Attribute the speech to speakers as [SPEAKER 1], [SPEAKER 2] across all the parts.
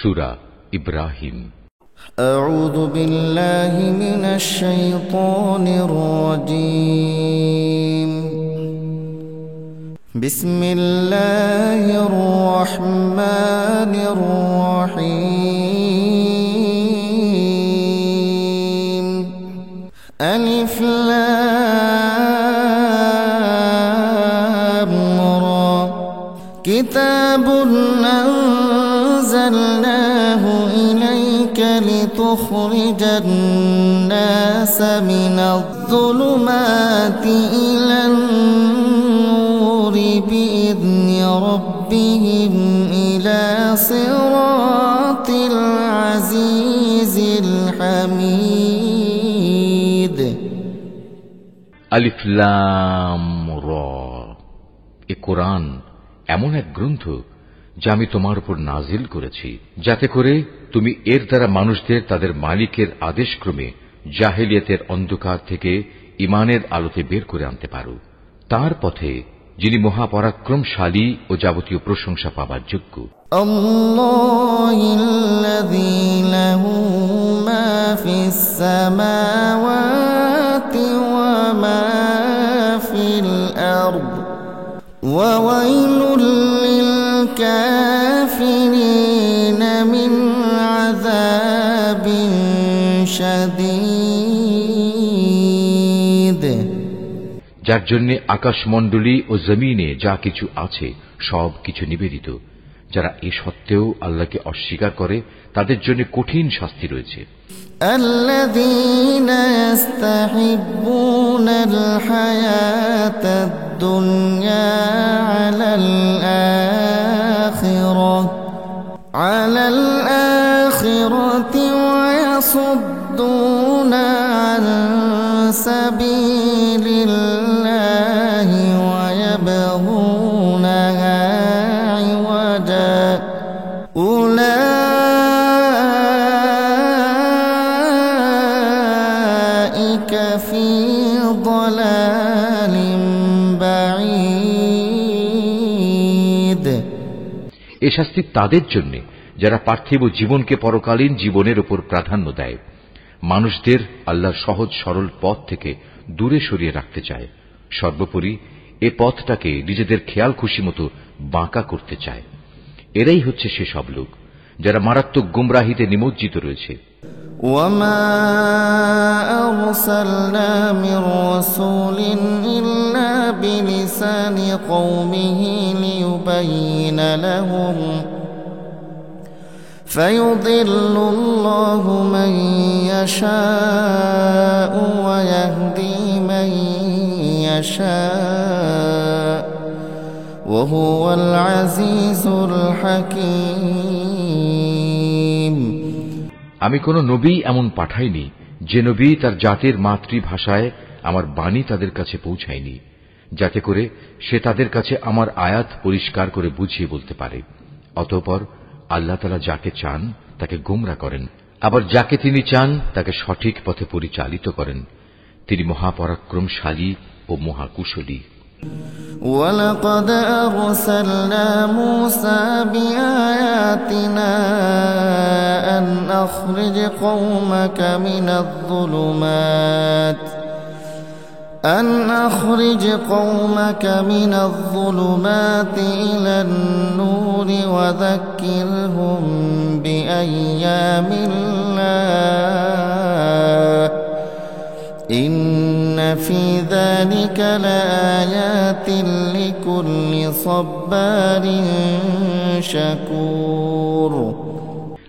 [SPEAKER 1] সূরা ইব্রাহিম।
[SPEAKER 2] আউযু বিল্লাহি মিনাশ শাইতানির রাজীম। বিসমিল্লাহির রহমানির রহিম। আলিফ লাম রা। কিতাবুন أنزلناه إليك لتخرج الناس من الظلمات إلى النور بإذن ربهم إلى صراط العزيز الحميد।
[SPEAKER 1] আলিফ লাম রা। এ কোরআন এমন এক গ্রন্থ যা আমি তোমার উপর নাজিল করেছি, যাতে করে তুমি এর দ্বারা মানুষদের তাদের মালিকের আদেশক্রমে জাহেলিয়াতের অন্ধকার থেকে ঈমানের আলোতে বের করে আনতে পারো, তার পথে যিনি মহাপরাক্রমশালী ও যাবতীয় প্রশংসা পাবার যোগ্য।
[SPEAKER 2] আল্লাহুল্লাযী লাহু মা ফিস সামাওয়াতি ওয়া মা ফিল আরদ ওয়া ওয়াইলুল للكافرين من عذاب شديد।
[SPEAKER 1] যার জন্য আকাশমণ্ডলী ও জমিনে যা কিছু আছে সব কিছু নিবেদিত, যারা এ সত্ত্বেও আল্লাহকে অস্বীকার করে তাদের জন্য কঠিন শাস্তি রয়েছে।
[SPEAKER 2] الذين يستحبون الحياة الدنيا على الآخرة ويصدون عن سبيل الله ويبغونها عوجا أولئك في ضلال بعيد।
[SPEAKER 1] এ শাস্তি তাদের জন্য যারা পার্থিব জীবনকে পরকালীন জীবনের উপর প্রাধান্য দেয়, মানুষদের আল্লাহর সহজ সরল পথ থেকে দূরে সরিয়ে রাখতে চায়, সর্বোপরি এ পথটাকে নিজেদের খেয়াল খুশি মতো বাঁকা করতে চায়। এরাই হচ্ছে সেসব লোক যারা মারাত্মক গুমরাহিতে নিমজ্জিত রয়েছে।
[SPEAKER 2] وما أرسلنا من رسول إلا بلسان قومه ليبين لهم فيضل الله من يشاء ويهدي من يشاء وهو العزيز الحكيم।
[SPEAKER 1] আমি কোন নবী এমন পাঠাইনি যে নবী তার জাতির মাতৃভাষায় আমার বাণী তাদের কাছে পৌঁছায়নি, যাতে করে সে তাদের কাছে আমার আয়াত পরিষ্কার করে বুঝিয়ে বলতে পারে। অতঃপর আল্লাহ তাআলা যাকে চান তাকে গোমরা করেন, আবার যাকে তিনি চান তাকে সঠিক পথে পরিচালিত করেন। তিনি মহাপরাক্রমশালী ও মহাকুশলী।
[SPEAKER 2] ولقد أرسلنا موسى بآياتنا أن أخرج قومك من الظلمات إلى النور وذكرهم بأيام الله إن في ذلك لآيات لكل صبار شكور।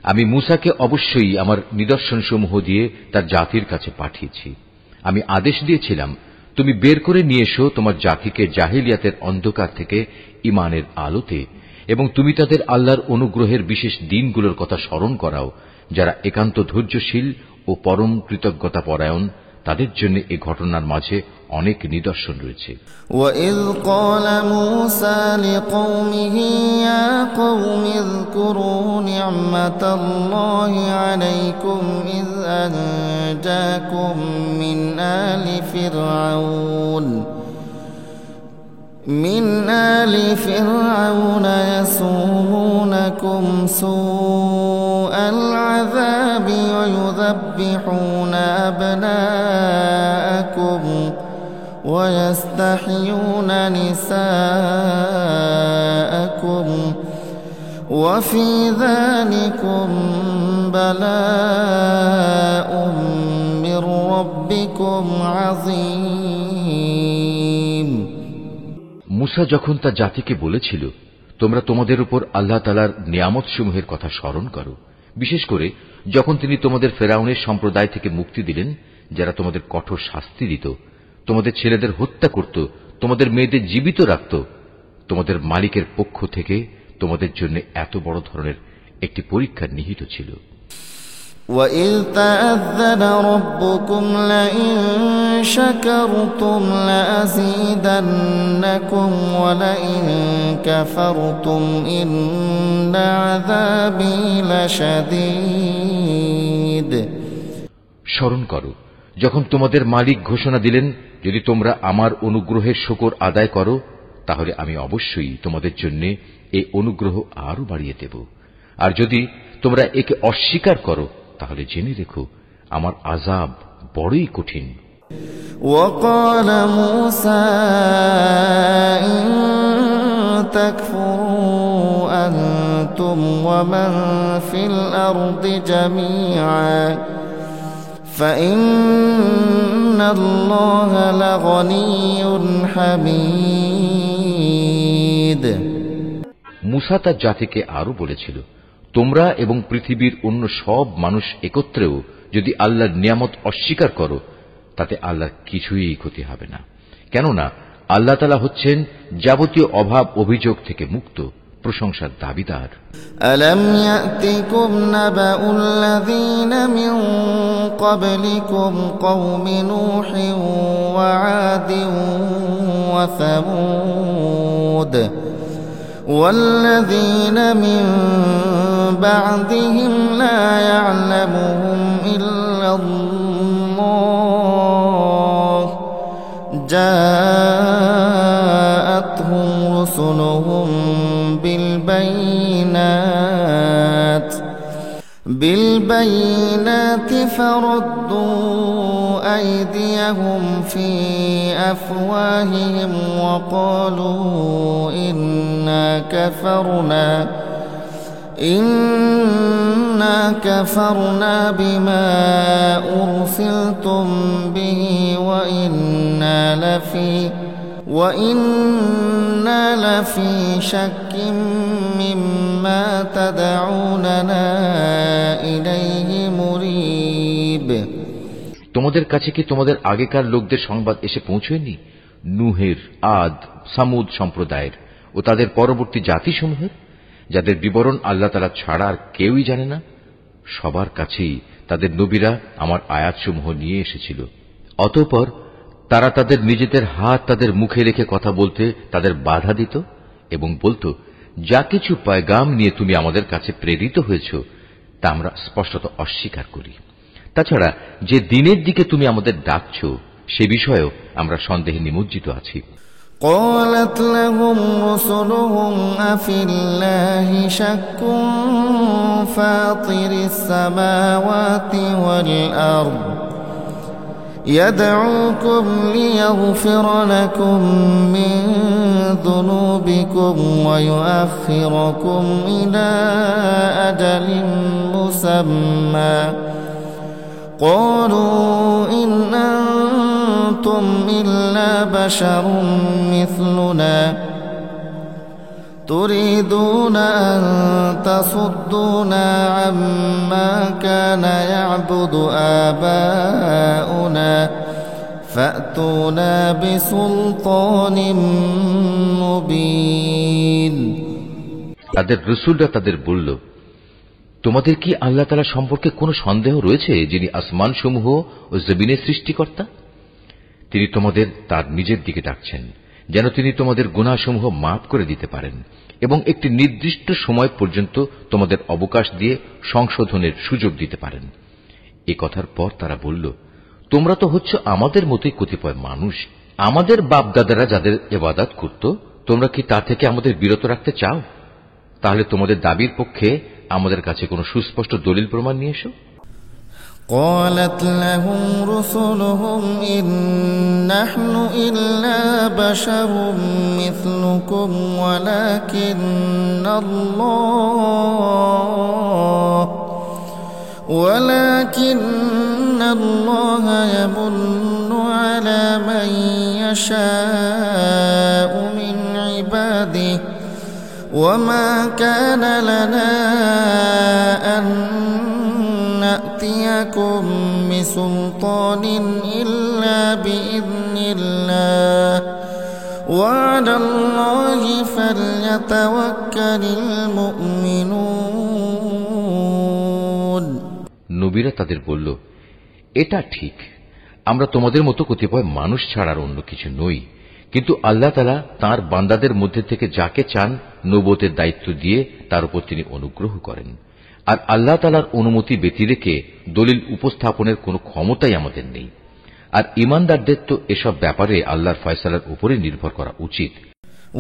[SPEAKER 1] আমি মূসাকে অবশ্যই আমার নিদর্শনসমূহ দিয়ে তার জাতির কাছে পাঠিয়েছি। আমি আদেশ দিয়েছিলাম, তুমি বের করে নিয়ে এসো তোমার জাতিকে জাহেলিয়াতের অন্ধকার থেকে ঈমানের আলোতে, এবং তুমি তাদের আল্লাহর অনুগ্রহের বিশেষ দিনগুলোর কথা স্মরণ করাও। যারা একান্ত ধৈর্যশীল ও পরম কৃতজ্ঞতা পরায়ণ, তাদের জন্য এই ঘটনার মাঝে অনেক নিদর্শন রয়েছে।
[SPEAKER 2] وَإِذْ قَالَ مُوسَى لِقَوْمِهِ يَا قَوْمِ اذْكُرُوا نِعْمَةَ اللَّهِ عَلَيْكُمْ إِذْ أَنْجَاكُمْ مِنْ آلِ فِرْعَوْنَ من آل فرعون يسومونكم سوء العذاب ويذبحون أبناءكم ويستحيون نساءكم وفي ذلكم بلاء من ربكم عظيم।
[SPEAKER 1] মুসা যখন তার জাতিকে বলেছিল, তোমরা তোমাদের উপর আল্লাহ তাআলার নিয়ামত সমূহের কথা স্মরণ করো, বিশেষ করে যখন তিনি তোমাদের ফেরাউনের সম্প্রদায় থেকে মুক্তি দিলেন, যারা তোমাদের কঠোর শাস্তি দিত, তোমাদের ছেলেদের হত্যা করত, তোমাদের মেয়েদের জীবিত রাখত, তোমাদের মালিকের পক্ষ থেকে তোমাদের জন্য এত বড় ধরনের একটি পরীক্ষা নিহিত ছিল।
[SPEAKER 2] وَإِذْ تَأَذَّنَ رَبُّكُمْ لَئِن شَكَرْتُمْ لَأَزِيدَنَّكُمْ وَلَئِن كَفَرْتُمْ إِنَّ عَذَابِي لَشَدِيدٌ।
[SPEAKER 1] স্মরণ করো যখন তোমাদের মালিক ঘোষণা দিলেন, যদি তোমরা আমার অনুগ্রহের শুকর আদায় করো তাহলে আমি অবশ্যই তোমাদের জন্য এই অনুগ্রহ আরো বাড়িয়ে দেব, আর যদি তোমরা একে অস্বীকার করো তাহলে জেনে রেখো আমার আযাব বড়ই কঠিন।
[SPEAKER 2] وقال موسى إن تكفروا أنتم ومن في الأرض جميعا فإن الله لغني حميد।
[SPEAKER 1] মুসা তার জাতিকে আরো বলেছিল, তোমরা এবং পৃথিবীর অন্য সব মানুষ একত্রেও যদি আল্লাহর নিয়ামত অস্বীকার করো তাতে আল্লাহর কিছুই ক্ষতি হবে না, কেননা আল্লাহ তাআলা হচ্ছেন যাবতীয় অভাব অভিযোগ থেকে মুক্ত, প্রশংসার দাবিদার।
[SPEAKER 2] ألم يأتكم نبأ الذين من قبلكم قوم نوح وعاد وثمود والذين من بعدهم لا يعلمهم إلا الله جاءتهم رسلهم بالبينات فردوا أيديهم في أفواههم وقالوا إنا كفرنا بما أرسلتم به وإنا لفي شك مما تدعوننا إليه مريب।
[SPEAKER 1] তোমাদের কাছে কি তোমাদের আগেকার লোকদের সংবাদ এসে পৌঁছয়নি? নূহের, আদ, সামুদ সম্প্রদায়ের ও তাদের পরবর্তী জাতিসমূহের, যাদের বিবরণ আল্লাহ তাআলা ছাড়া আর কেউই জানে না। সবার কাছেই তাদের নবীরা আমার আয়াতসমূহ নিয়ে এসেছিল। অতঃপর তারা তাদের নিজেদের হাত তাদের মুখে রেখে কথা বলতে তাদের বাধা দিত এবং বলত, যা কিছু পয়গাম নিয়ে তুমি আমাদের কাছে প্রেরিত হয়েছ তা আমরা স্পষ্টত অস্বীকার করি। তাছাড়া যে দিনের দিকে তুমি আমাদের ডাকছ সে বিষয়েও আমরা সন্দেহে নিমজ্জিত আছি।
[SPEAKER 2] قالت لهم رسلهم أفي الله شك فاطر السماوات والأرض يدعوكم ليغفر لكم من ذنوبكم ويؤخركم إلى أجل مسمى قالوا إن أنتم إلا بشر مثلنا تريدون أن تصدونا عما كان يعبد آباؤنا فأتونا بسلطان مبين।
[SPEAKER 1] তাদের রাসূলরা তাদের বলল, তোমাদের কি আল্লাহ তাআলা সম্পর্কে কোনো সন্দেহ রয়েছে, যিনি আসমান সমূহ ও জমিনের সৃষ্টিকর্তা? তিনি তোমাদের তার নিজের দিকে ডাকছেন যেন তিনি তোমাদের গুনাহসমূহ মাফ করে দিতে পারেন এবং একটি নির্দিষ্ট সময় পর্যন্ত তোমাদের অবকাশ দিয়ে সংশোধনের সুযোগ দিতে পারেন। এ কথার পর তারা বলল, তোমরা তো হচ্ছ আমাদের মতোই কতিপয় মানুষ, আমাদের বাপদাদারা যাদের ইবাদত করত, তোমরা কি তা থেকে আমাদের বিরত রাখতে চাও? তাহলে তোমাদের দাবির পক্ষে আমাদের কাছে কোনো সুস্পষ্ট দলিল প্রমাণ নিয়ে এসো।
[SPEAKER 2] قالت لهم رسلهم إن نحن إلا بشر مثلكم ولكن الله يمن على من يشاء من عباده وما كان لنا أن نأتيكم بسلطان إلا بإذن الله وعلى الله فليتوكل المؤمنون।
[SPEAKER 1] নবীরা তাদের বলল, এটা ঠিক, আমরা তোমাদের মতো কতিপয় মানুষ ছাড়ার অন্য কিছু নই, কিন্তু আল্লাহ তাআলা তাঁর বান্দাদের মধ্যে থেকে যাকে চান নবুয়তের দায়িত্ব দিয়ে তার উপর তিনি অনুগ্রহ করেন। আর আল্লাহ তাআলার অনুমতি ব্যতিরেকে দলিল উপস্থাপনের কোনো ক্ষমতাই আমাদের নেই। আর ঈমানদারদের তো এসব ব্যাপারে আল্লাহর ফয়সালার উপরে নির্ভর করা উচিত।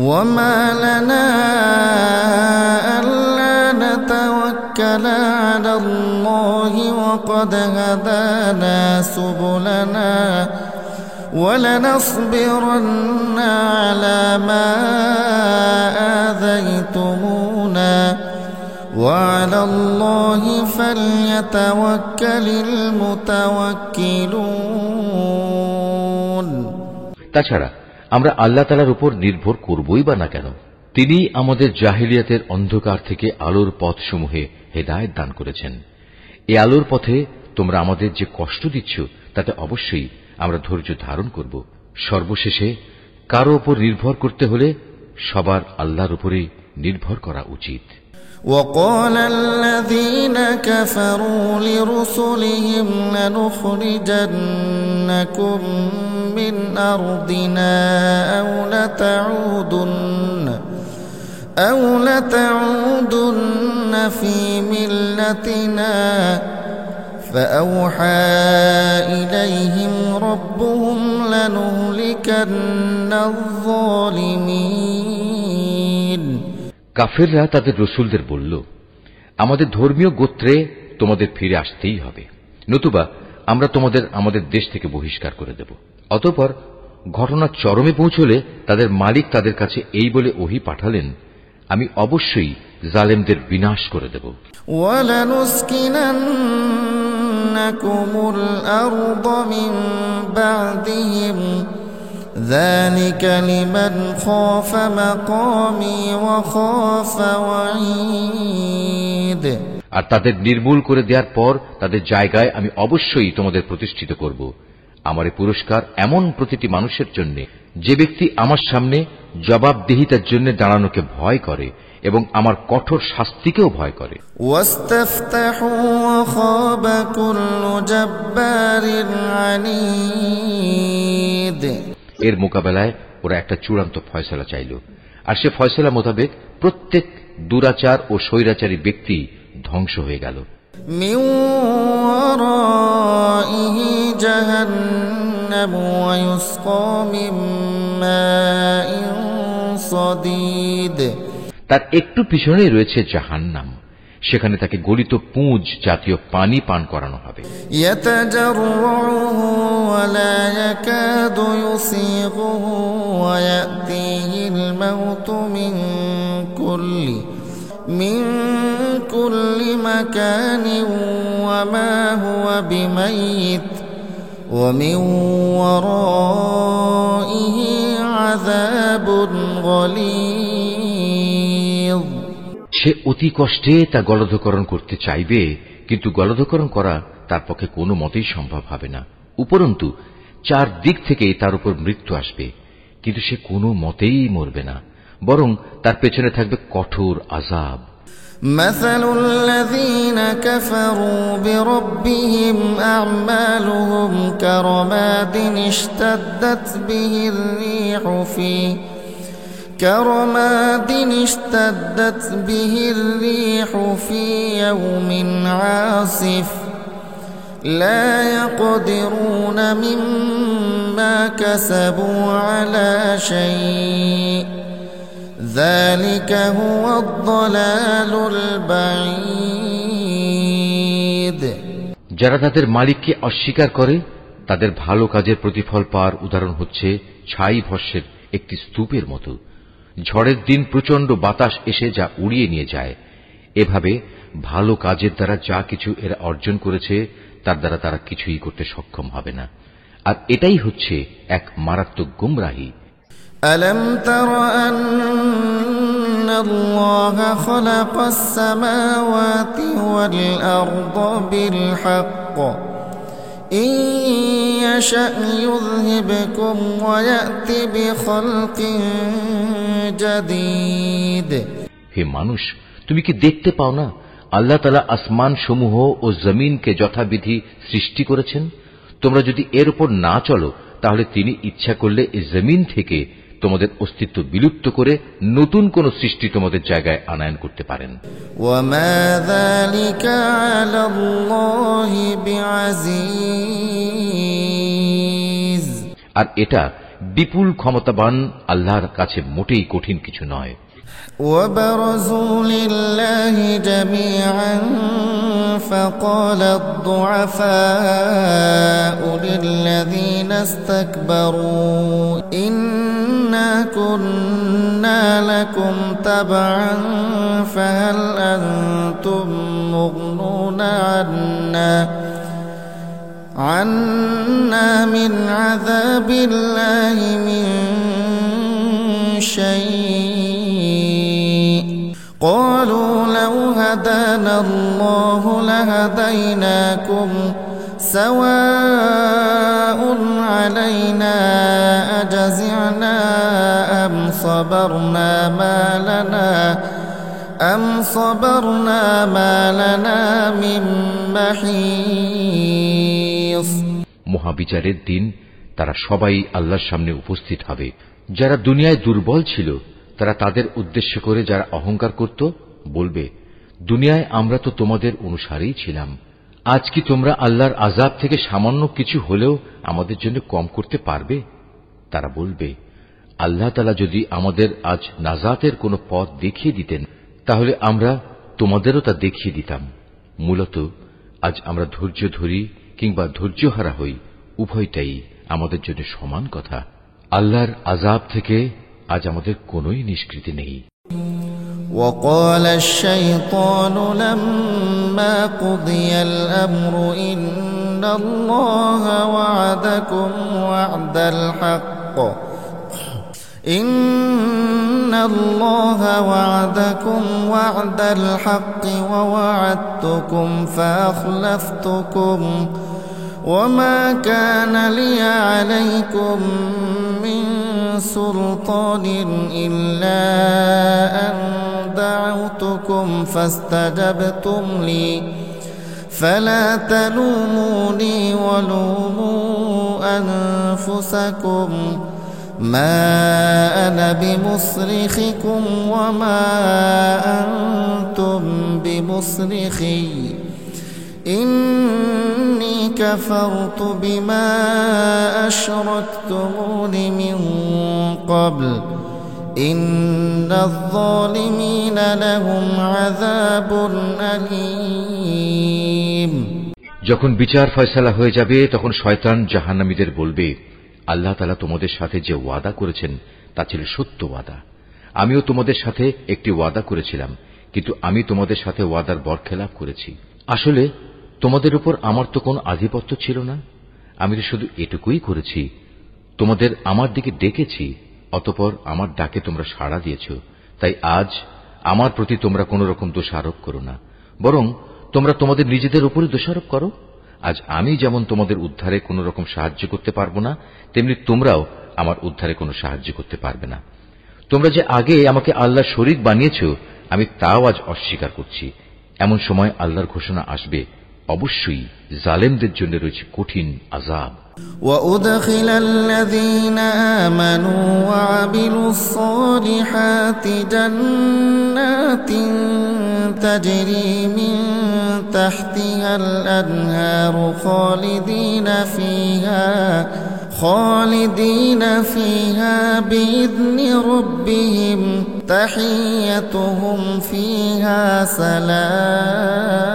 [SPEAKER 2] ওয়ামা লানা আল্লা নাতাওয়াক্কালা আলাল্লাহি ওয়া ক্বাদ হাদানা সুবুলানা ولنصبرن على ما آذيتمونا وعلى الله فليتوكل المتوكلون।
[SPEAKER 1] তাছাড়া আমরা আল্লাহ তাআলার উপর নির্ভর করবই বা না কেন? তিনি আমাদের জাহেলিয়াতের অন্ধকার থেকে আলোর পথসমূহে হেদায়েত দান করেছেন। এই আলোর পথে তোমরা আমাদের যে কষ্ট দিচ্ছ তাতে অবশ্যই আমরা ধৈর্য ধারণ করব। সর্বশেষে কারো উপর নির্ভর করতে হলে সবার আল্লাহর উপরেই নির্ভর করা উচিত।
[SPEAKER 2] وقال الذين كفروا لرسلهم لنخرجنكم من أرضنا أو لتعودن في ملتنا فأوحى إليهم ربهم لنهلكن الظالمين।
[SPEAKER 1] কাফেররা তাদের রসুলদের বলল, আমাদের ধর্মীয় গোত্রে তোমাদের ফিরে আসতেই হবে, নতুবা আমরা তোমাদের আমাদের দেশ থেকে বহিষ্কার করে দেব। অতঃপর ঘটনা চরমে পৌঁছলে তাদের মালিক তাদের কাছে এই বলে ওহী পাঠালেন, আমি অবশ্যই জালেমদের বিনাশ করে দেব।
[SPEAKER 2] ওয়ালানুসকিনান্নাকুমুল আরদ মিন বা'দিহিম ذلك لمن خاف مقامي وخاف وعيد।
[SPEAKER 1] আর তাদের নির্মূল করে দেওয়ার পর তাদের জায়গায় আমি অবশ্যই তোমাদের প্রতিষ্ঠিত করব। আমার এই পুরস্কার এমন প্রতিটি মানুষের জন্য যে ব্যক্তি আমার সামনে জবাবদিহিতার জন্য দাঁড়ানোকে ভয় করে এবং আমার কঠোর শাস্তিকেও ভয় করে।
[SPEAKER 2] ওয়াস্তাফতাহু ওয়া খাবা কুল্লু জাব্বারিন আনীদ।
[SPEAKER 1] এর মোকাবেলায় ওরা একটা চূড়ান্ত ফয়সালা চাইল, আর সে ফয়সালা মোতাবেক প্রত্যেক দুরাচার ও স্বৈরাচারী ব্যক্তি ধ্বংস হয়ে গেল।
[SPEAKER 2] মিন ওয়ারাইহি জাহান্নাম ওয়া ইউসকা মিন মাইন সাদীদ।
[SPEAKER 1] তার একটু পিছনেই রয়েছে জাহান্নাম, সেখানে তাকে গলিত পুঁজ জাতীয় পানি পান করানো হবে।
[SPEAKER 2] ইয়াতাজাররুহু ওয়া লা ইয়াকাদু ইউসিগুহু ওয়া ইয়াতিহিল মাউতু মিন কুল্লি মাকানিন ওয়া মা হুয়া বিমাইত ওয়া মিন ওয়ারাইহি আযাবুন গালীয।
[SPEAKER 1] সে অতি কষ্টে তা গলধকরণ করতে চাইবে, কিন্তু গলধকরণ করা তার পক্ষে কোনো মতেই সম্ভব হবে না। উপরন্তু চারদিক থেকে তার উপর মৃত্যু আসবে, কিন্তু সে কোনো মতেই মরবে না, বরং তার পেছনে থাকবে কঠোর আযাব।
[SPEAKER 2] মাসালুল্লাযীনা কাফারু বিরাব্বিহিম আ'মালুহুম কারামাদিন ইশতাদ্দাত বিহির রিহু في يوم عاصف لا يقدرون مما كسبوا على شيء ذلك هو الضلال البعيد
[SPEAKER 1] যারা তাদের মালিককে অস্বীকার করে তাদের ভালো কাজের প্রতিফল পাওয়ার উদাহরণ হচ্ছে ছাই ভস্মের একটি স্তূপের মতো। ঝড়ের দিন প্রচণ্ড বাতাস এসে যা উড়িয়ে নিয়ে যায়। এভাবে ভালো কাজের দ্বারা যা কিছু এরা অর্জন করেছে তার দ্বারা তারা কিছুই করতে সক্ষম হবে না। আর এটাই হচ্ছে এক মারাত্মক গুমরাহি।
[SPEAKER 2] ألم تر أن الله خلق السماوات والأرض بالحق إن يشأ يذهبكم ويأت بخلق جديد
[SPEAKER 1] হে মানুষ, তুমি কি দেখতে পাও না আল্লাহ তাআলা আসমান সমূহ ও জমিনকে যথাবিধি সৃষ্টি করেছেন? তোমরা যদি এর উপর না চলো তাহলে তিনি ইচ্ছা করলে এই জমিন থেকে তোমাদের অস্তিত্ব বিলুপ্ত করে নতুন কোন সৃষ্টি তোমাদের জায়গায় আনয়ন করতে পারেন।
[SPEAKER 2] ওয়ামা যালিকা আলাল্লাহি বিআযীজ,
[SPEAKER 1] আর এটা বিপুল ক্ষমতাবান আল্লাহর কাছে মোটেই কঠিন কিছু নয়।
[SPEAKER 2] وبرزوا لله جميعا فقال الضعفاء للذين استكبروا إنا كنا لكم تبعا فهل أنتم مغنون عنا من عذاب الله من شيء قالوا لو هدانا الله لهديناكم سواء علينا أجزعنا أم صبرنا ما لنا من محيص।
[SPEAKER 1] মহাবিচারের দিন তারা সবাই আল্লাহর সামনে উপস্থিত হবে। যারা দুনিয়ায় দুর্বল ছিল তারা তাদের উদ্দেশ্য করে যারা অহংকার করত বলবে, দুনিয়ায় আমরা তো তোমাদের অনুসারীই ছিলাম, আজ কি তোমরা আল্লাহর আযাব থেকে সামান্য কিছু হলেও আমাদের জন্য কম করতে পারবে? তারা বলবে, আল্লাহ তাআলা যদি আমাদের আজ নাজাতের কোনো পথ দেখিয়ে দিতেন তাহলে আমরা তোমাদেরও তা দেখিয়ে দিতাম। মূলত আজ আমরা ধৈর্য ধরি কিংবা ধৈর্যহারা হই, উভয়টাই আমাদের জন্য সমান কথা। আল্লাহর আযাব থেকে আজ আমাদের কোনোই নিষ্কৃতি নেই।
[SPEAKER 2] وقال الشيطان لما قضي الأمر إن الله وعدكم وعد الحق ووعدتكم فأخلفتكم وما كان لي عليكم من سلطان إلا أن دعوتكم فاستجبتم لي فلا تلوموني ولوموا أنفسكم ما أنا بمصرخكم وما أنتم بمصرخي إني كفرت بما أشركتمون من قبل إن الظالمين لهم عذاب أليم।
[SPEAKER 1] যখন বিচার ফয়সালা হয়ে যাবে তখন শয়তান জাহান্নামীদের বলবে, আল্লাহ তাআলা তোমাদের সাথে যে ওয়াদা করেছেন তা ছিল সত্য ওয়াদা। আমিও তোমাদের সাথে একটি ওয়াদা করেছিলাম, কিন্তু আমি তোমাদের সাথে ওয়াদার বরখেলাপ করেছি। আসলে তোমাদের উপর আমার তো কোনো আধিপত্য ছিল না, আমি তো শুধু এটুকুই করেছি, তোমাদের আমার দিকে ডেকেছি, অতঃপর আমার ডাকে তোমরা সাড়া দিয়েছ। তাই আজ আমার প্রতি তোমরা কোন রকম দোষারোপ করো না, বরং তোমরা তোমাদের নিজেদের উপরে দোষারোপ করো। আজ আমি যেমন তোমাদের উদ্ধারে কোন রকম সাহায্য করতে পারবো না, তেমনি তোমরাও আমার উদ্ধারে কোনো সাহায্য করতে পারবে না। তোমরা যে আগে আমাকে আল্লাহ শরীক বানিয়েছ, আমি তাও আজ অস্বীকার করছি। এমন সময় আল্লাহর ঘোষণা আসবে, অবশ্যই জালেমদের জন্য রয়েছে কঠিন আযাব।
[SPEAKER 2] وأدخل الذين آمنوا وعملوا الصالحات جنات تجري من تحتها الأنهار خالدين فيها بإذن ربهم تحيتهم فيها سلام।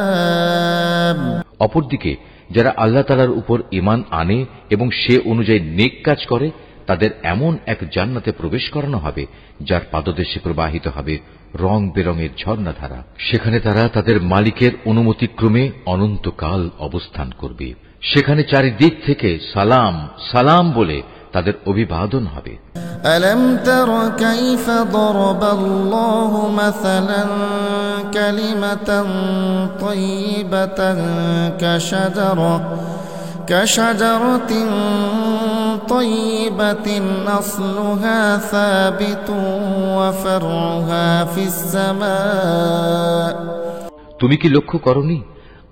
[SPEAKER 1] অপরদিকে যারা আল্লাহ তাআলার উপর ঈমান আনে এবং সে অনুযায়ী নেক কাজ করে তাদের এমন এক জান্নাতে প্রবেশ করানো হবে যার পাদদেশে প্রবাহিত হবে রং বেরঙের ঝর্ণাধারা। সেখানে তারা তাদের মালিকের অনুমতিক্রমে অনন্তকাল অবস্থান করবে। সেখানে চারিদিক থেকে সালাম সালাম বলে তাদের অভিবাদন হবে।
[SPEAKER 2] ألم تر كيف ضرب الله مثلا كلمة طيبة كشجرة طيبة أصلها ثابت وفرعها في السماء।
[SPEAKER 1] তুমি কি লক্ষ্য করনি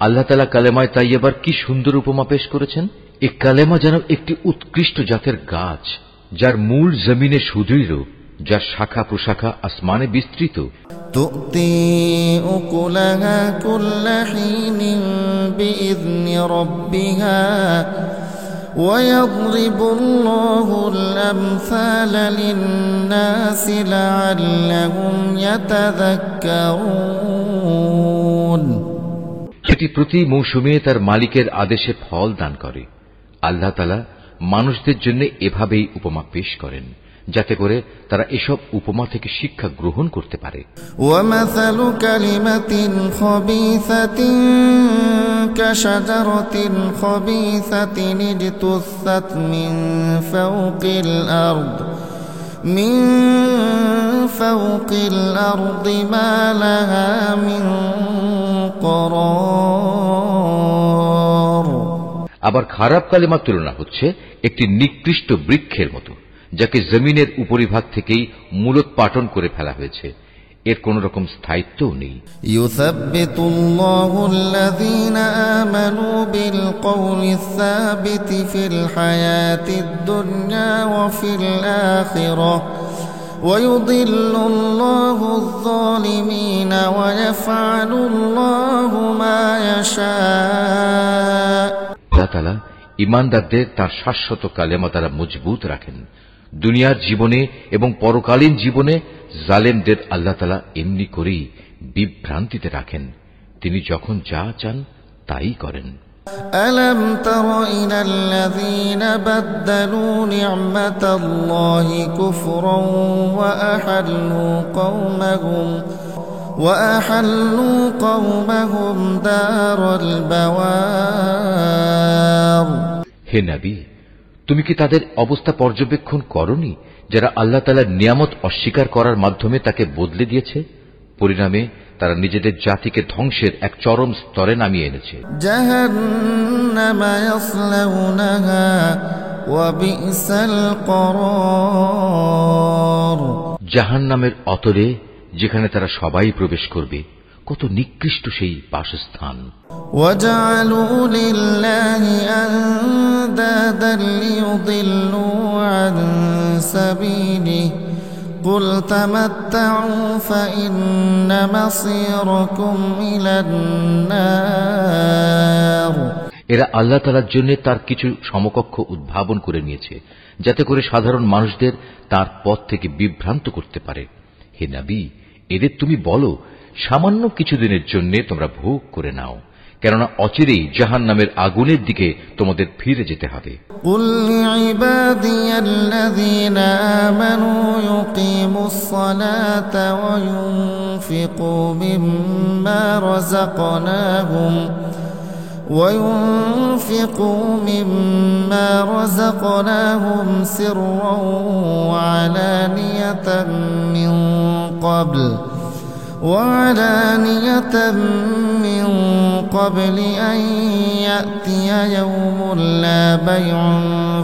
[SPEAKER 1] আল্লাহ তাআলা কালেমায়ে তাইয়্যিবার কি সুন্দর উপমা পেশ করেছেন? এই কালেমা যেন একটি উৎকৃষ্ট জাতের গাছ, যার মূল জমিনে সুদৃঢ়, যার শাখা প্রশাখা আসমানে বিস্তৃত।
[SPEAKER 2] তুতি উকুলাহা কুল্লা হিনিন বিইذن রাব্বিহা ওয়া ইয়াদরিবুল্লাহুল আমসালা লিন-নাসি লাআল্লাহুম ইয়াতাযাক্কারুন।
[SPEAKER 1] সেটি প্রতি মৌসুমে তার মালিকের আদেশে ফল দান করে। আল্লাহ তাআলা মানুষদের জন্য এভাবেই উপমা পেশ করেন, যাতে করে তারা এসব উপমা থেকে শিক্ষা গ্রহণ করতে পারে।
[SPEAKER 2] ওয়ামাসালু কালিমাতিন খাবিসাতিন কাশাজারাতিন খাবিসাতিন ইজতুসাত মিন ফাওকিল আরদি মা লাহা মিন করার।
[SPEAKER 1] আবার খারাপ কালেমার তুলনা হচ্ছে একটি নিকৃষ্ট বৃক্ষের মতো, যাকে জমিনের উপরিভাগ থেকেই মূলোৎপাটন করে ফেলা হয়েছে, এর কোন রকম স্থায়িত্বও নেই।
[SPEAKER 2] ইউসাব্বিতুল্লাহুল্লাযীনা আমানু বিল কওলিস সাবিতি ফিল হায়াতিদ দুনিয়া ওয়া ফিল আখিরাহ ওয়া ইউদিল্লুল্লাহুয যালিমিনা ওয়া ইয়াফআলুল্লাহু মা ইয়াশা।
[SPEAKER 1] আল্লাহ তাআলা ঈমানদারদের তার শাশ্বত কালেমা দ্বারা মজবুত রাখেন। দুনিয়ার জীবনে এবং পরকালীন জীবনে জালেমদের আল্লাহ তাআলা এমনি করেই বিভ্রান্তিতে রাখেন। তিনি যখন যা চান তাই করেন।
[SPEAKER 2] ألم تر إلى الذين بدلوا نعمة الله كفرا وأحلوا قومهم دار البوار।
[SPEAKER 1] হে নবী, তুমি কি তাদের অবস্থা পর্যবেক্ষণ করনি যারা আল্লাহ তাআলার নিয়ামত অস্বীকার করার মাধ্যমে তাকে বদলে দিয়েছে? পরিণামে তারা নিজেদের জাতিকে ধ্বংসের এক চরম স্তরে নামিয়ে এনেছে।
[SPEAKER 2] জাহান্নাম ইয়াসলাউনাহা ওয়া বিসাল করার।
[SPEAKER 1] জাহান্নামের অতলে যেখানে তারা সবাই প্রবেশ করবে, কত নিকৃষ্ট সেই বাসস্থান।
[SPEAKER 2] ওয়াজআলু লিল্লাহি আনদাদান লিয়ুদিল্লু আন সাবিলিহি কুল তামাত্তাউ ফাইন্না মাসীরাকুম ইলান নার।
[SPEAKER 1] এরা আল্লাহ তাআলার জন্য তার কিছু সমকক্ষ উদ্ভাবন করে নিয়েছে, যাতে করে সাধারণ মানুষদের তার পথ থেকে বিভ্রান্ত করতে পারে। হে নবী, এদের তুমি বলো, সামান্য কিছুদিনের জন্য তোমরা ভোগ করে নাও, কেননা অচিরেই জাহান্নামের আগুনের দিকে তোমাদের ফিরে যেতে হবে।
[SPEAKER 2] কুল লিইবাদিয়াল্লাযীনা আমানু ইউকিমুস সালাতা ওয়া ইউনফিকু মিম্মা রাযাকনাহুম সিররান ওয়া আলানিয়াতান মিন قبل أن يأتي يوم لا بيع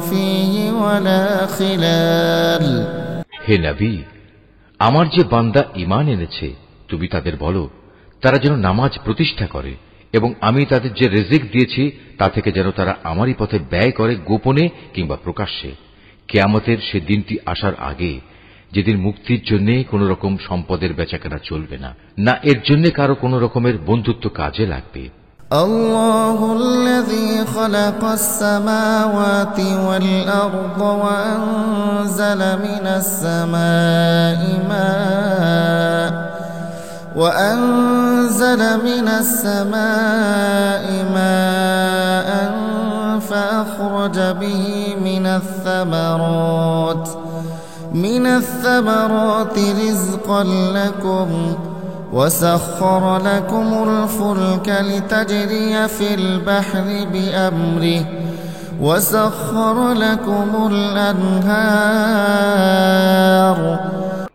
[SPEAKER 2] فيه ولا خلال।
[SPEAKER 1] হে নবী, আমার যে বান্দা ঈমান এনেছে তুমি তাদের বলো তারা যেন নামাজ প্রতিষ্ঠা করে এবং আমি তাদের যে রিজিক দিয়েছি তা থেকে যেন তারা আমারই পথে ব্যয় করে, গোপনে কিংবা প্রকাশ্যে। কিয়ামতের সে দিনটি আসার আগে, যেদিন মুক্তির জন্য কোন রকম সম্পদের বেচাকেনা চলবে না, না এর জন্য কারো কোন রকমের বন্ধুত্ব কাজে লাগবে।
[SPEAKER 2] আল্লাহুল্লাযী খালাকাস সামাওয়াতি ওয়াল আরদ ওয়া আনজালা মিনাস সামাই মাআন ফাআখরাজা বিহি মিনাস সামারাতি রিজকান লাকুম وسخر لكم الفلك لتجري في البحر بأمره وسخر لكم الأنهار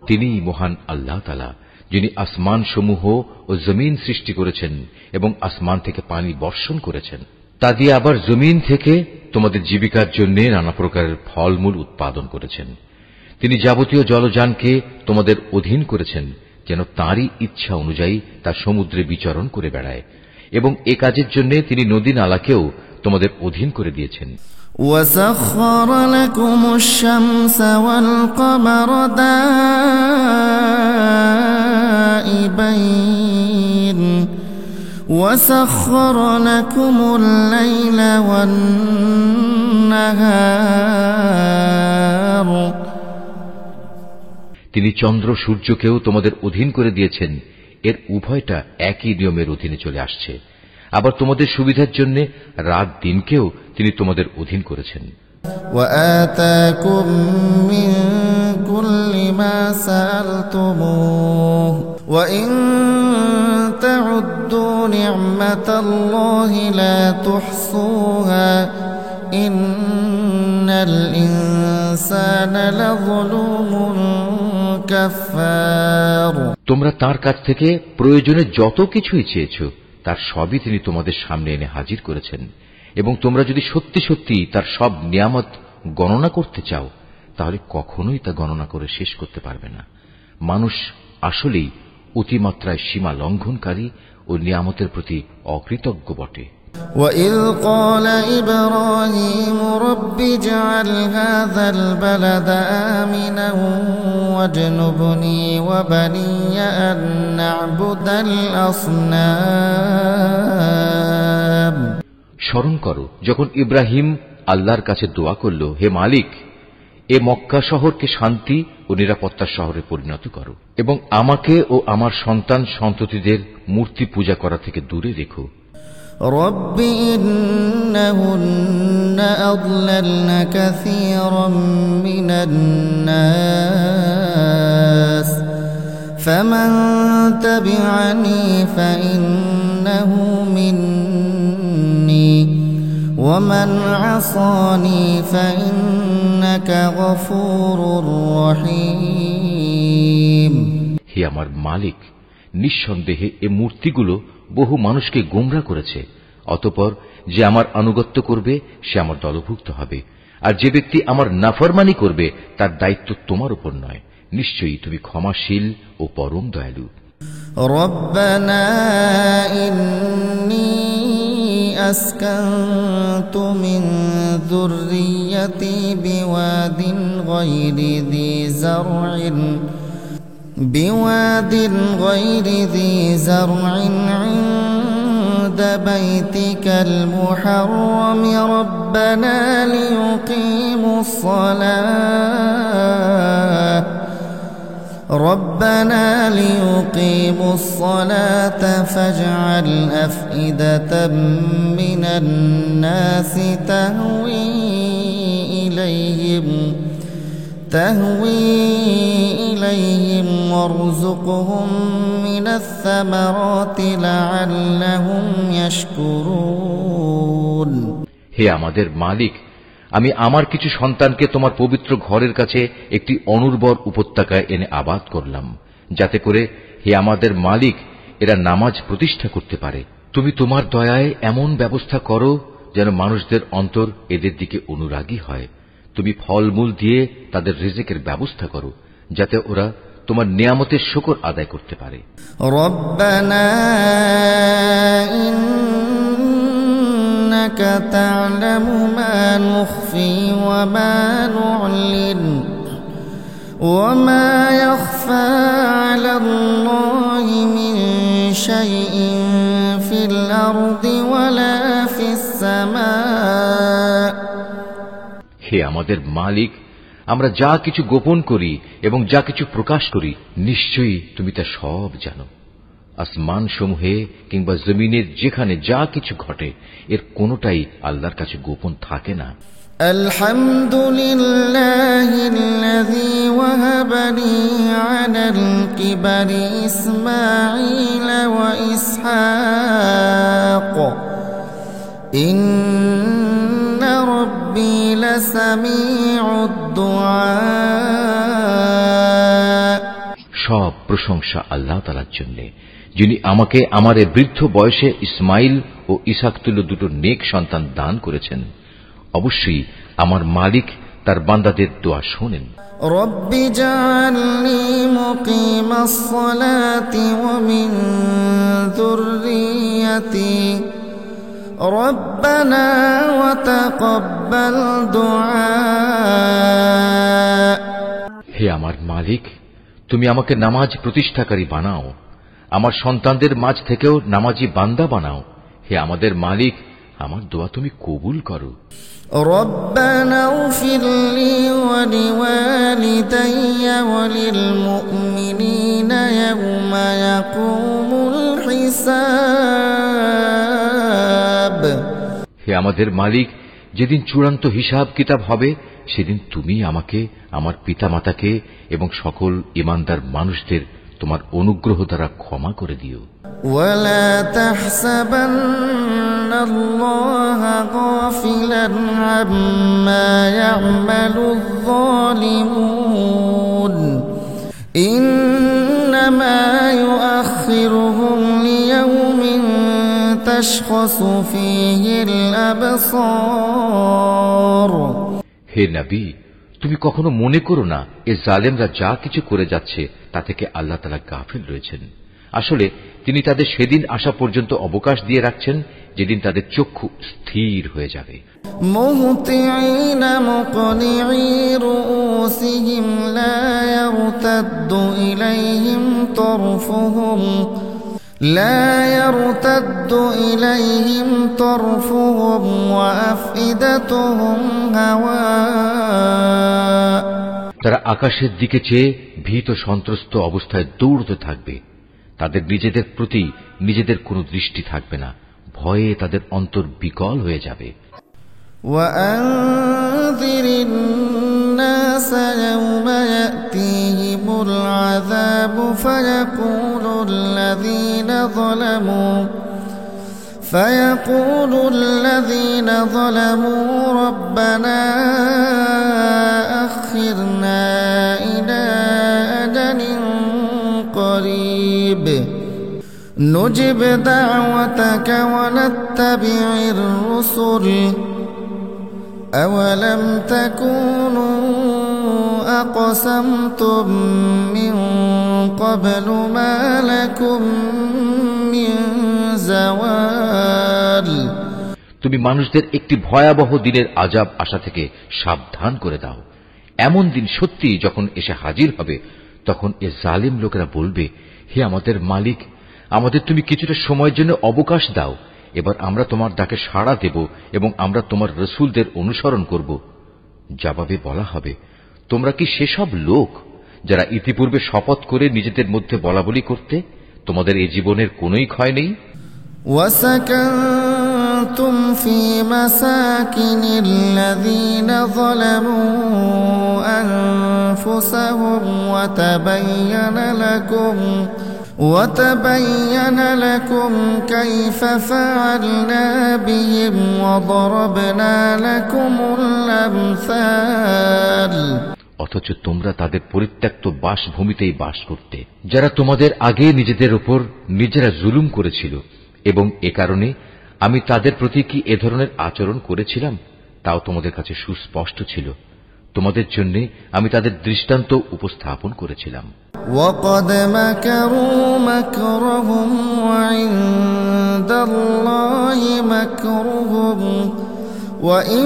[SPEAKER 1] তিনি মহান আল্লাহ তাআলা, যিনি আসমান সমূহ ও জমিন সৃষ্টি করেছেন এবং আসমান থেকে পানি বর্ষণ করেছেন। তা দিয়ে আবার জমিন থেকে তোমাদের জীবিকার জন্য নানা প্রকারের ফলমূল উৎপাদন করেছেন। তিনি যাবতীয় জলযানকে তোমাদের অধীন করেছেন, যেন তাঁরই ইচ্ছা অনুযায়ী তা সমুদ্রে বিচরণ করে বেড়ায়, এবং এ কাজের জন্য তিনি নদী নালাকেও তোমাদের অধীন করে দিয়েছেন।
[SPEAKER 2] وَسَخَّرَ لَكُمُ الشَّمْسَ وَالْقَمَرَ دَائِبَيْنِ وَسَخَّرَ لَكُمُ اللَّيْلَ وَالنَّهَارَ
[SPEAKER 1] তিনি চন্দ্র সূর্যকেও তোমাদের অধীন করে দিয়েছেন। এর উভয়টা একই নিয়মের অধীনে চলে আসছে। আবার তোমাদের সুবিধার জন্য রাত দিনকেও তিনি তোমাদের অধীন করেছেন।
[SPEAKER 2] وَآتَاكُم مِّن كُلِّ مَا سَأَلْتُمُوهُ وَإِن تَعُدُّوا نِعْمَةَ اللَّهِ لَا تُحْصُوهَا إِنَّ الْإِنسَانَ لَظَلُومٌ কাফার।
[SPEAKER 1] তোমরা তার কাছ থেকে প্রয়োজনে যত কিছুই চেয়েছ, তার সবই তিনি তোমাদের সামনে এনে হাজির করেছেন। এবং তোমরা যদি সত্যি সত্যি তার সব নিয়ামত গণনা করতে চাও, তাহলে কখনোই তা গণনা করে শেষ করতে পারবে না। মানুষ আসলেই অতিমাত্রায় সীমা লঙ্ঘনকারী ও নিয়ামতের প্রতি অকৃতজ্ঞ বটে।
[SPEAKER 2] وَإِذْ قَالَ إِبْرَاهِيمُ رَبِّ اجْعَلْ هَذَا الْبَلَدَ آمِنًا وَاجْنُبْنِي وَبَنِيَّ أَن نَّعْبُدَ الْأَصْنَامَ।
[SPEAKER 1] স্মরণ করো যখন ইব্রাহিম আল্লাহর কাছে দোয়া করল, হে মালিক, এ মক্কা শহরকে শান্তি ও নিরাপত্তার শহরে পরিণত করো এবং আমাকে ও আমার সন্তান সন্ততিদের মূর্তি পূজা করা থেকে দূরে রেখো।
[SPEAKER 2] رب إنهن أضللن كثيرا من الناس فمن تبعني فإنه مني ومن عصاني فإنك غفور رحيم।
[SPEAKER 1] হে আমার মালিক, নিঃসন্দেহে এ মূর্তিগুলো বহু মানুষকে গোমরা করেছে। অতঃপর যে আমার আনুগত্য করবে সে আমার দলভুক্ত হবে, আর যে ব্যক্তি আমার নাফরমানি করবে তার দায়িত্ব তোমার উপর নয়। নিশ্চয়ই তুমি ক্ষমাশীল ও পরম দয়ালু।
[SPEAKER 2] রব্বানা ইন্নী আসকানতু মিন যুররিয়্যাতি বিওয়াদিন গায়রি ذي زرع عند بيتك المحرم ربنا ليقيموا الصلاة فاجعل أفئدة من الناس تهوي إليهم وارزقهم من الثمرات لعلهم يشكرون।
[SPEAKER 1] হে আমাদের মালিক, আমি আমার কিছু সন্তানকে তোমার পবিত্র ঘরের কাছে একটি অনুর্বর উপত্যকায় এনে আবাদ করলাম, যাতে করে হে আমাদের মালিক এরা নামাজ প্রতিষ্ঠা করতে পারে। তুমি তোমার দয়ায় এমন ব্যবস্থা করো যেন মানুষদের অন্তর এদের দিকে অনুরাগী হয়। তুমি ফলমূল দিয়ে তাদের রিজিকের ব্যবস্থা করো, যাতে ওরা তোমার নিয়ামতের শুকর আদায় করতে পারে।
[SPEAKER 2] রব্বানা ইন্নাকা তা'লামু মা নুখফি ওয়া মা নু'লিন ওয়া মা ইয়াখফা 'আলাল্লাহি মিন শাইইন ফিল আরদি ওয়ালা ফিস সামা।
[SPEAKER 1] হে আমাদের মালিক, আমরা যা কিছু গোপন করি এবং যা কিছু প্রকাশ করি নিশ্চয়ই তুমি তা সব জানো। আসমান সমূহে কিংবা জমিনের যেখানে যা কিছু ঘটে এর কোনোটাই আল্লাহর কাছে গোপন থাকে না।
[SPEAKER 2] আলহামদুলিল্লাহিল্লাযী ওয়াহাবানি আলাল কিবারি ইসমাঈল ওয়া ইসহাক ইন্না রাব্বী লাসামিউদ দুআ।
[SPEAKER 1] সব প্রশংসা আল্লাহ তাআলার জন্য, যিনি আমাকে আমার এই বৃদ্ধ বয়সে ইসমাইল ও ইসহাক তুল্য দুটো নেক সন্তান দান করেছেন। অবশ্যই আমার মালিক তার বান্দাদের দোয়া শোনেন।
[SPEAKER 2] রব্বি জাআলনি মুকিমাস সালাতি ওয়া মিন যুররিয়্যাতি রব্বানা ওয়া তাকাব্বাল দুআ।
[SPEAKER 1] হে আমার মালিক, তুমি আমাকে নামাজ প্রতিষ্ঠাকারী বানাও, আমার সন্তানদের মাঝ থেকেও নামাজি বান্দা বানাও। হে আমাদের মালিক, আমার দোয়া তুমি কবুল করো।
[SPEAKER 2] রব্বানা ইগফিরলি ওয়া লিওয়ালিদাইয়া ওয়া লিল মুমিনিনা ইয়াওমা ইয়াকুমুল হিসাব।
[SPEAKER 1] হে আমাদের মালিক, যেদিন চূড়ান্ত হিসাব কিতাব হবে সেদিন তুমি আমাকে, আমার পিতামাতাকে এবং সকল ঈমানদার মানুষদের তোমার অনুগ্রহ দ্বারা ক্ষমা করে দিও।
[SPEAKER 2] ওয়ালা তাহসাবান্নাল্লাহা গাফিলান আম্মা ইয়া'মালুয যালিমুন ইন্নামা ইউআখিরুহুম লিয়াওমিন তাশখাসু ফীহিল আবসার।
[SPEAKER 1] হে নবী, তুমি কখনো মনে করো না এ জালেমরা যা কিছু করে যাচ্ছে তা থেকে আল্লাহ তাআলা গাফিল রয়েছেন। আসলে তিনি তাদের সেদিন আসা পর্যন্ত অবকাশ দিয়ে রাখছেন যেদিন তাদের চক্ষু স্থির হয়ে যাবে।
[SPEAKER 2] মুহতিঈনা মুকনিঈ রুউসিহিম লা ইয়ারতাদ্দু ইলাইহিম তারফুহুম ওয়া আফইদাতুহুম হাওয়া।
[SPEAKER 1] তারা আকাশের দিকে চেয়ে ভীত সন্ত্রস্ত অবস্থায় দৌড়তে থাকবে। তাদের নিজেদের প্রতি নিজেদের কোনো দৃষ্টি থাকবে না, ভয়ে তাদের অন্তর বিকল হয়ে যাবে।
[SPEAKER 2] ওয়াআনযিরিন নাস ইয়াওমা ইয়াতিহিমুল আযাবু ফায়াকুলুল লাযীনা যালামু রাব্বানা আখিরনা ইলা আজালিন করিব নুজিব দাওয়াতাকা ওয়া নাত্তাবি'ir রুসুল আওয়ালাম তাকুনু আকসামতুম মিন ক্বাবলু মা লাকুম মিন জাওয়াল।
[SPEAKER 1] তুমি মানুষদের একটি ভয়াবহ দিনের আযাব আসা থেকে সাবধান করে দাও। এমন দিন সত্যি যখন এসে হাজির হবে, তখন এ জালিম লোকেরা বলবে, হে আমাদের মালিক, আমাদের তুমি কিছুটা সময়ের জন্য অবকাশ দাও, এবার আমরা তোমার ডাকে সাড়া দেব এবং আমরা তোমার রসুলদের অনুসরণ করব। জবাবে বলা হবে, তোমরা কি সেসব লোক যারা ইতিপূর্বে শপথ করে নিজেদের মধ্যে বলাবলি করতে, তোমাদের এই জীবনের কোনোই ক্ষয় নেই?
[SPEAKER 2] وسكنتم في مساكن الذين ظلموا أنفسهم وتبين لكم كيف فعلنا بهم وضربنا لكم الأمثال।
[SPEAKER 1] অথচ তোমরা তাদের পরিত্যক্ত বাসভূমিতেই বাস করতে, যারা তোমাদের আগে নিজেদের উপর নিজেরা জুলুম করেছিল, এবং এ কারণে আমি তাদের প্রতি কি এ ধরনের আচরণ করেছিলাম তাও তোমাদের কাছে সুস্পষ্ট ছিল। তোমাদের জন্য আমি তাদের দৃষ্টান্ত উপস্থাপন করেছিলাম।
[SPEAKER 2] وَقَدْ مَكَرُوا مَكْرَهُمْ وَعِندَ اللَّهِ مَكْرُهُمْ وَإِن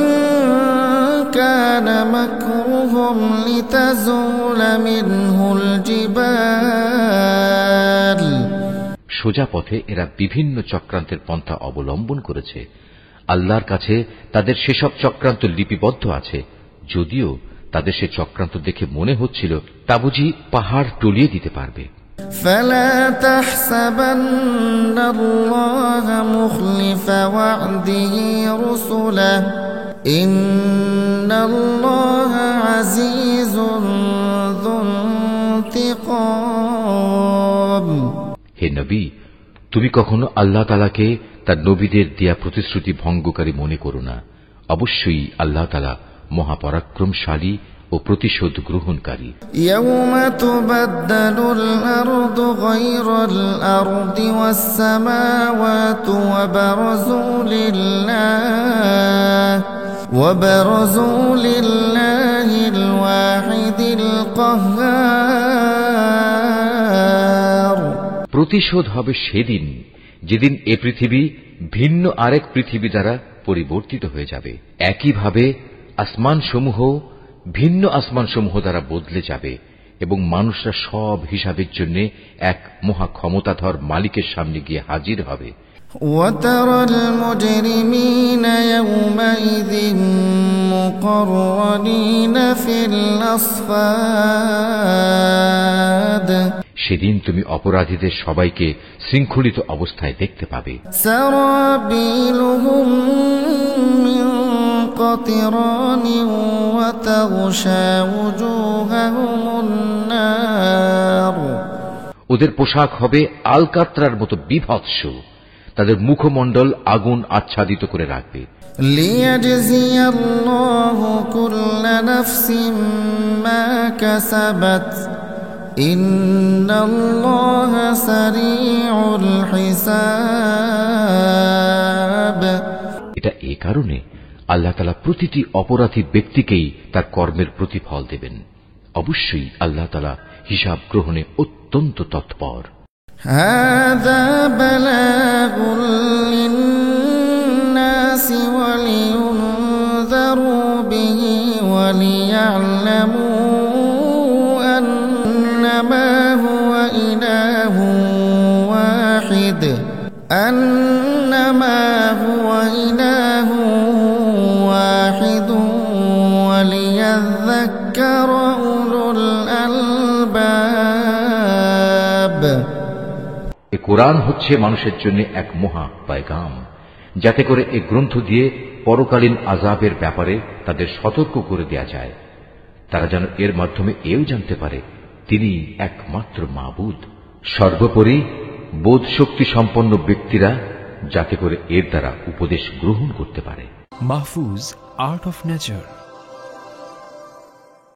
[SPEAKER 2] كَانَ مَكْرُهُمْ لِتَزُولَ مِنْهُ الْجِبَالُ
[SPEAKER 1] সোজা পথে এরা বিভিন্ন চক্রান্তের পন্থা অবলম্বন করেছে। আল্লাহর কাছে তাদের সেসব চক্রান্ত লিপিবদ্ধ আছে, যদিও তাদের সে চক্রান্ত দেখে মনে হচ্ছিল তা বুঝি পাহাড় টলিয়ে দিতে পারবে।
[SPEAKER 2] فَلَا تَحْسَبَنَّ اللَّهَ مُخْلِفَ وَعْدِهِ رُسُلَهُ إِنَّ اللَّهَ عَزِيزٌ ذُو انتِقَامٍ।
[SPEAKER 1] হে নবী, তুমি কখনো আল্লাহ তাআলাকে তার নবীদের দেয়া প্রতিশ্রুতি ভঙ্গকারী মনে করো না। অবশ্যই আল্লাহ তাআলা মহাপরাক্রমশালী ও প্রতিশোধ গ্রহণকারী।
[SPEAKER 2] يَوْمَ تُبَدَّلُ الْأَرْضُ غَيْرَ الْأَرْضِ وَالسَّمَاوَاتُ وَبَرَزُوا لِلَّهِ الْوَاحِدِ الْقَهَّارِ।
[SPEAKER 1] প্রতিশোধ হবে সেদিন যেদিন এ পৃথিবী ভিন্ন আরেক পৃথিবী দ্বারা পরিবর্তিত হয়ে যাবে। একইভাবে আসমানসমূহ ভিন্ন আসমানসমূহ দ্বারা বদলে যাবে এবং মানুষরা সব হিসাবের জন্য এক মহা ক্ষমতাধর মালিকের সামনে গিয়ে হাজির হবে।
[SPEAKER 2] وَتَرَى الْمُجْرِمِينَ يَوْمَئِذٍ مُقَرَّنِينَ فِي الْأَصْفَادِ।
[SPEAKER 1] সেদিন তুমি অপরাধীদের সবাইকে শৃঙ্খলিত অবস্থায় দেখতে পাবে।
[SPEAKER 2] سَرَابِيلُهُم مِّن قَطِرَانٍ وَتَغْشَى وُجُوهَهُمُ النَّارُ।
[SPEAKER 1] ওদের পোশাক হবে আলকাতরার মতো বিভৎস, তাদের মুখমণ্ডল আগুন আচ্ছাদিত করে রাখবে।
[SPEAKER 2] لِيَجْزِيَ اللَّهُ كُلَّ نَفْسٍ مَا كَسَبَتْ إِنَّ اللَّهَ سَرِيعُ الْحِسَابِ।
[SPEAKER 1] এটা এই কারণে আল্লাহ তাআলা প্রতিটি অপরাধী ব্যক্তিকেই তার কর্মের প্রতিফল দেবেন। অবশ্যই আল্লাহ তাআলা হিসাব গ্রহণে অত্যন্ত তৎপর।
[SPEAKER 2] هَذَا بَلَاغٌ لِلنَّاسِ وَلِيُنذَرُوا بِهِ وَلِيَعْلَمُوا أَنَّمَا هُوَ إِلَٰهٌ واحد وَلِيَذَّكَّرَ أُولُو الْأَلْبَابِ।
[SPEAKER 1] এ কোরআন হচ্ছে মানুষের জন্য এক মহা পয়গাম, যাতে করে এই গ্রন্থ দিয়ে পরকালীন আযাবের ব্যাপারে তাদের সতর্ক করে দেয়া যায়। তারা যেন এর মাধ্যমে এও জানতে পারে তিনি একমাত্র মাবুদ। সর্বোপরি বোধ শক্তি সম্পন্ন ব্যক্তিরা যাতে করে এর দ্বারা উপদেশ গ্রহণ করতে পারে।
[SPEAKER 3] Mahfuz, art of nature.